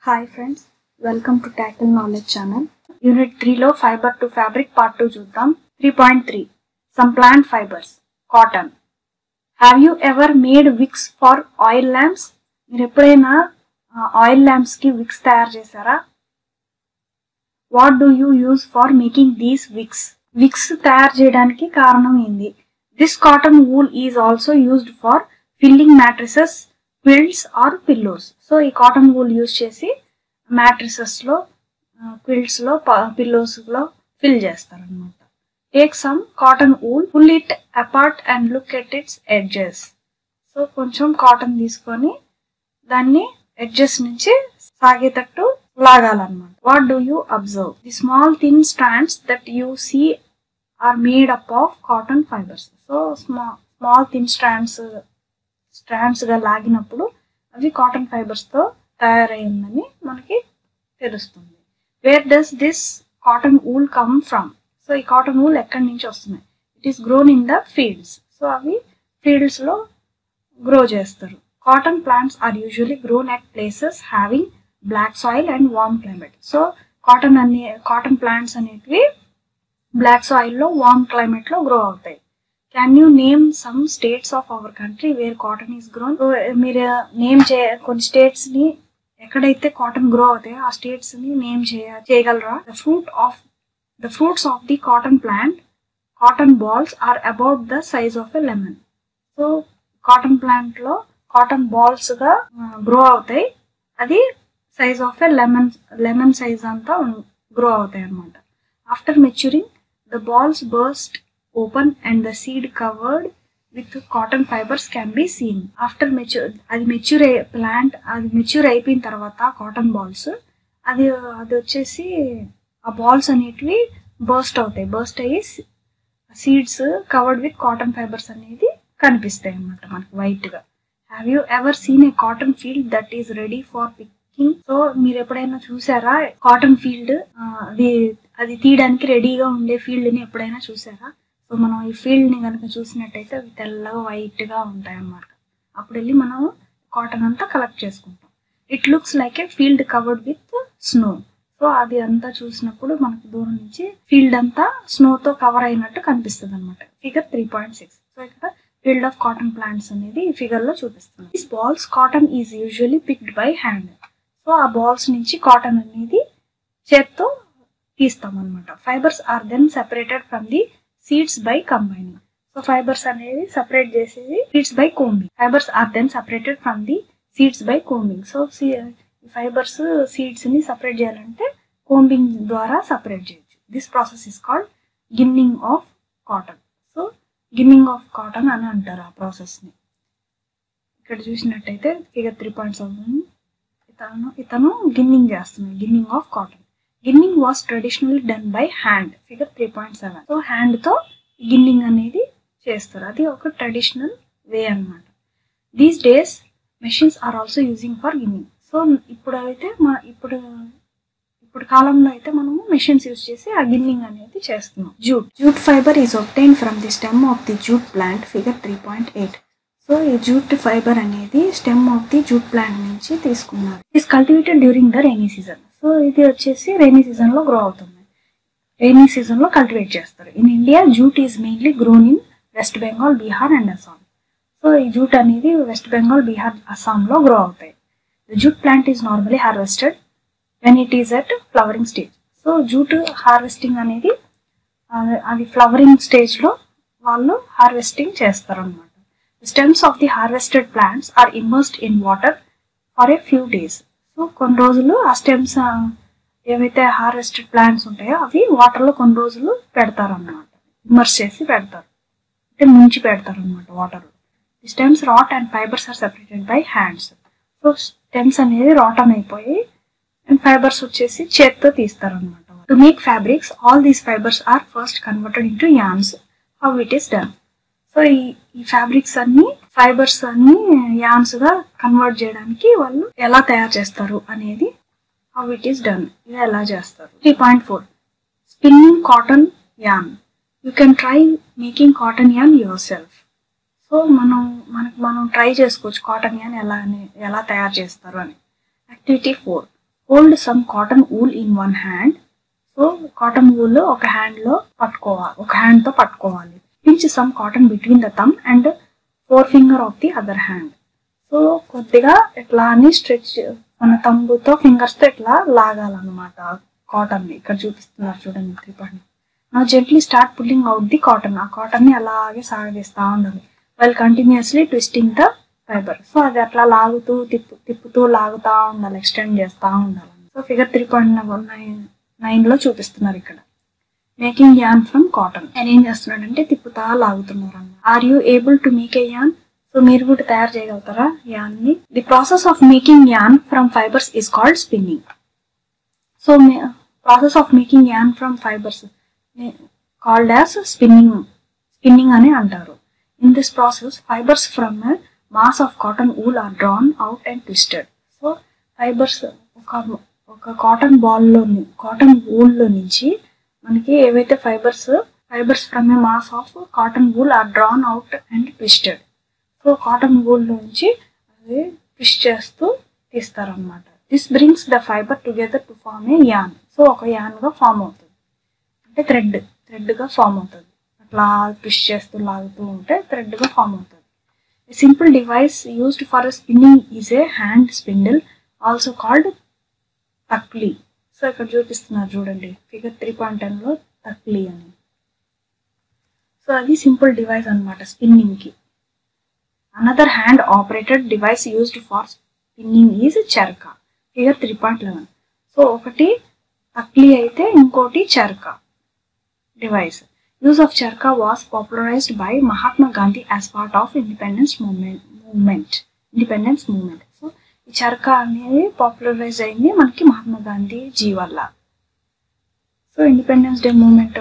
Hi friends, welcome to Tackle Knowledge channel. Unit 3 లో Fiber to Fabric Part 2 చూద్దాం. 3.3 Some plant fibers. Cotton. Have you ever made wicks for oil lamps? మీరు ఎప్పుడైనా oil lamps కి Vicks తయారు చేశారా? What do you use for making these wicks? Wicks తయారు చేయడానికి కారణం ఏంది? This cotton wool is also used for filling mattresses, quilts or pillows. So ఈ కాటన్ వూల్ యూజ్ చేసి మ్యాట్రిసెస్ లో క్విల్ట్స్ లో పిల్లోస్ లో ఫిల్ చేస్తారు అనమాట. Take some cotton wool, pull it apart and look at its edges. So కొంచెం cotton తీసుకొని దాన్ని ఎడ్జెస్ నుంచి సాగేటట్టు లాగాలన్నమాట. What do you observe? The small thin strands that you see are made up of cotton fibres. So small thin strands గా లాగినప్పుడు అవి cotton fibres తో తయారైందని మనకి తెలుస్తుంది. Wear does this cotton wool come from? So ఈ cotton wool ఎక్కడి నుంచి వస్తున్నాయి? It is grown in the fields. So అవి ఫీల్డ్స్ లో గ్రో చేస్తారు. Cotton plants are usually grown at places having black soil and warm climate. So cotton plants అనేటివి black soil లో warm climate లో grow అవుతాయి. Can you name some states of our country where cotton is grown? మీరు name కొన్ని states ని ఎక్కడైతే cotton grow అవుతాయో ఆ స్టేట్స్ ని నేమ్ చేయగలరా? The fruits of the cotton plant, cotton balls are about the size of a lemon. So cotton plant లో cotton balls గా గ్రో అవుతాయి. అది size of a lemon size అంతా గ్రో అవుతాయి అన్నమాట. After maturing the balls burst open and the seed covered with cotton fibers can be seen. After అది mature అయిపోయిన తర్వాత కాటన్ బాల్స్ అది వచ్చేసి ఆ బాల్స్ అనేటివి బర్స్ట్ అయ్యి seeds covered with cotton fibres అనేది కనిపిస్తాయి అన్నమాట మనకి వైట్ గా. Have you ever seen a cotton field that is ready for picking? So మీరు ఎప్పుడైనా చూసారా కాటన్ ఫీల్డ్? అది తీయడానికి రెడీగా ఉండే ఫీల్డ్ ని ఎప్పుడైనా చూసారా? సో మనం ఈ ఫీల్డ్ ని కనుక చూసినట్టయితే అవి తెల్లగా వైట్ గా ఉంటాయి అన్నమాట. అప్పుడు వెళ్ళి మనం కాటన్ అంతా కలెక్ట్ చేసుకుంటాం. It looks like A field covered with snow. So అది అంతా చూసినప్పుడు మనకు దూరం నుంచి ఫీల్డ్ అంతా స్నో తో కవర్ అయినట్టు కనిపిస్తుంది అనమాట. ఫిగర్ 3.6. సో ఇక్కడ ఫీల్డ్ ఆఫ్ కాటన్ ప్లాంట్స్ అనేది ఈ ఫిగర్ లో చూపిస్తుంది. This balls cotton is usually picked by hand. So ఆ బాల్స్ నుంచి కాటన్ అనేది చేత్తో తీస్తాం అనమాట. Fibres are then separated from the seeds by combining. So fibres అనేది సెపరేట్ చేసేది seeds by combing. Fibres are then separated from the seeds by combing. So fibres seeds ని separate చేయాలంటే కోంబింగ్ ద్వారా సెపరేట్ చేయొచ్చు. This process is called ginning of cotton. So ginning of cotton అని అంటారు ఆ process ని. ఇక్కడ చూసినట్టయితే ఫిగర్ 3.7 ఇతను గిన్నింగ్ చేస్తున్నాడు. Ginning of cotton. Ginning was traditionally done by hand. Figure 3.7. So hand తో గిన్నింగ్ అనేది చేస్తారు. అది ఒక ట్రెడిషనల్ వే అన్నమాట. These days machines are also using for ginning. So ఇప్పుడు కాలంలో అయితే మనము మెషిన్స్ యూజ్ చేసి ఆ గిన్నింగ్ అనేది చేస్తున్నాం. Jute fibre is obtained from the stem of the jute plant. Figure 3.8. So ఈ జూట్ ఫైబర్ అనేది stem of the jute plant నుంచి తీసుకున్నారు. Is cultivated during the rainy season. So ఇది వచ్చేసి రైనీ సీజన్ లో గ్రో అవుతుంది. రైనీ సీజన్ లో cultivate చేస్తారు. In India jute is mainly grown in West Bengal, Bihar and Assam. So ఈ జూట్ అనేది వెస్ట్ బెంగాల్, బీహార్, అస్సాం లో గ్రో అవుతాయి. The jute plant is normally harvested when it is at flowering stage. So jute harvesting అనేది అది ఫ్లవరింగ్ స్టేజ్ లో వాళ్ళు హార్వెస్టింగ్ చేస్తారు అనమాట. The stems of the harvested plants are immersed in water for a few days. So కొన్ని రోజులు ఆ stems ఏవైతే హార్వెస్టెడ్ ప్లాంట్స్ ఉంటాయో అవి వాటర్ లో కొన్ని రోజులు పెడతారు అన్నమాట. ఇమ్మర్స్ చేసి పెడతారు అంటే ముంచి పెడతారు అనమాట వాటర్ లో. The stems rot and fibres are separated by hands. So stems అనేది రాటన్ అయిపోయి అండ్ ఫైబర్స్ వచ్చేసి చేత్తో తీస్తారు అనమాట. To make fabrics all these fibres are first converted into yarns. How it is done? So ఈ fabrics అన్ని fibres అన్ని yarns గా కన్వర్ట్ చేయడానికి వాళ్ళు ఎలా తయారు చేస్తారు అనేది హౌ ఇట్ ఈస్ డన్, ఇది ఎలా చేస్తారు. 3.4 spinning cotton an. You can try making cotton an your self. So మనం ట్రై చేసుకోవచ్చు కాటన్ యాన్ ఎలా తయారు చేస్తారు అని. Activity 4 hold some cotton wool in one hand. So cotton wool ఒక హ్యాండ్లో పట్టుకోవాలి, ఒక హ్యాండ్తో పట్టుకోవాలి. Pinch some cotton between the thumb and four finger of the other hand. So కొద్దిగా ఇట్లా అని స్ట్రెచ్, మన తంబుతో ఫింగర్స్తో ఇట్లా లాగాలన్నమాట కాటన్ని. ఇక్కడ చూపిస్తున్నారు చూడండి 3. నా gently start pulling out the cotton. ఆ కాటన్ని అలాగే సాగదీస్తూ ఉండాలి. While continuously twisting the fibre. So అది అట్లా లాగుతూ తిప్పుతూ లాగుతూ ఉండాలి, ఎక్స్టెండ్ చేస్తూ ఉండాలి. సో ఫిగర్ 3.9లో చూపిస్తున్నారు ఇక్కడ. Making yarn from cotton. ఆయన ఏం చేస్తున్నాడంటే తిప్పుతా లాగుతున్నారు అన్న. Are you able to make a yarn? So మీరు కూడా తయారు చేయగలుగుతారా యాన్ని? The process of making yarn from fibres is called spinning. So process of making yarn from fibres called as spinning అని అంటారు. In this process fibres from mass of cotton wool are drawn out and twisted. So fibres ఒక cotton cotton వూల్లో నుంచి మనకి ఏవైతే fibres from a mass of cotton wool are drawn out and twisted. So cotton wool నుంచి అది twist చేస్తూ తీస్తారనమాట. This brings the fibre together to form a yarn. So ఒక యాన్గా ఫామ్ అవుతుంది, అంటే థ్రెడ్గా ఫామ్ అవుతుంది. అట్లా ట్విస్ట్ చేస్తూ లాగుతూ ఉంటే థ్రెడ్గా ఫామ్ అవుతుంది. A simple device used for spinning is a hand spindle, also called takli. So ఇక్కడ చూపిస్తున్నారు చూడండి ఫిగర్ 3.10లో తక్లీ అని. సో అది సింపుల్ డివైస్ అనమాట స్పిన్నింగ్కి. Another hand operated device used for spinning is charkha. Figure 3.11. So ఒకటి తక్లీ అయితే ఇంకోటి charkha device. Use of charka was popularized by Mahatma Gandhi as part of independence movement. So ఈ చర్కా అనేది పాపులరైజ్ అయింది మనకి మహాత్మా గాంధీ జీ వల్ల. So independence day movement,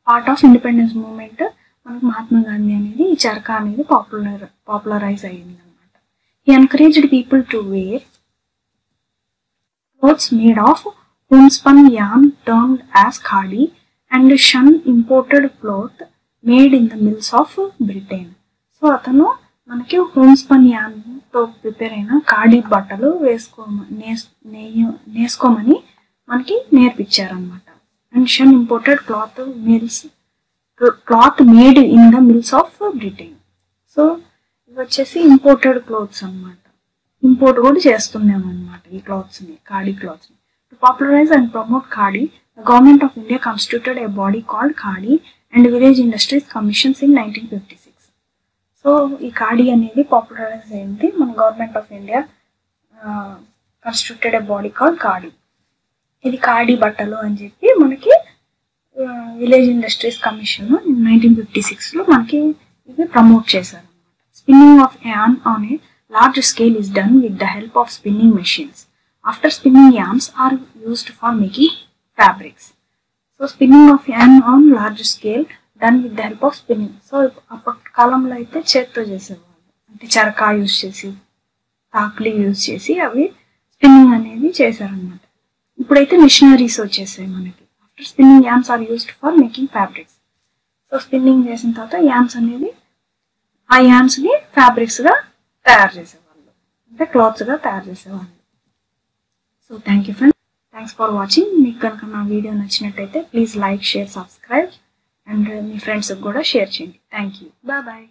part of independence movement మనకి మహాత్మా గాంధీ అనేది ఈ చర్కా అనేది పాపులరైజ్ అయ్యింది అనమాట. He encouraged people to wear clothes made of homespun yarn termed as khadi and shun imported cloth made in the mills of Britain. So అతను మనకి హోమ్స్పన్ యాన్తో prepare అయిన ఖాడీ బట్టలు నేసుకోమని మనకి నేర్పించారనమాట. And shunned imported cloth made in the mills of Britain. So ఇవి వచ్చేసి imported clothes అనమాట. ఇంపోర్ట్ కూడా చేస్తున్నాం అనమాట ఈ క్లాత్స్ని, khadi క్లాత్స్ని. To popularize and promote khadi, the Government of India constituted a body called Khadi and Village Industries Commissions in 1956. So ఈ ఖాడీ అనేది popularise అయింది. మన government of India constituted a body called Khadi. ఇది ఖాడీ బట్టలు అని చెప్పి మనకి విలేజ్ ఇండస్ట్రీస్ కమిషన్ 1956లో మనకి ఇది ప్రమోట్ చేశారు అనమాట. Spinning of an on a large scale is done with the help of spinning machines. After spinning yarns are used for making fabrics. So spinning of yarn on large scale done with the help of spinning. So అప్పటి కాలంలో అయితే చేత్తో చేసేవాళ్ళు, అంటే చరకా use చేసి తాక్లీ use చేసి అవి spinning అనేది చేశారనమాట. ఇప్పుడైతే మిషనరీస్ వచ్చేసాయి మనకి. After spinning yarns are used for making fabrics. So spinning చేసిన తర్వాత యాన్స్ అనేది ఆ యాన్స్ని ఫ్యాబ్రిక్స్గా తయారు చేసేవాళ్ళు, అంటే క్లాత్స్గా తయారు చేసేవాళ్ళు. So thank you friends, thanks for watching. మీకు కనుక నా వీడియో నచ్చినట్టయితే please like, share, subscribe and మీ ఫ్రెండ్స్కి కూడా షేర్ చేయండి. Thank you, bye.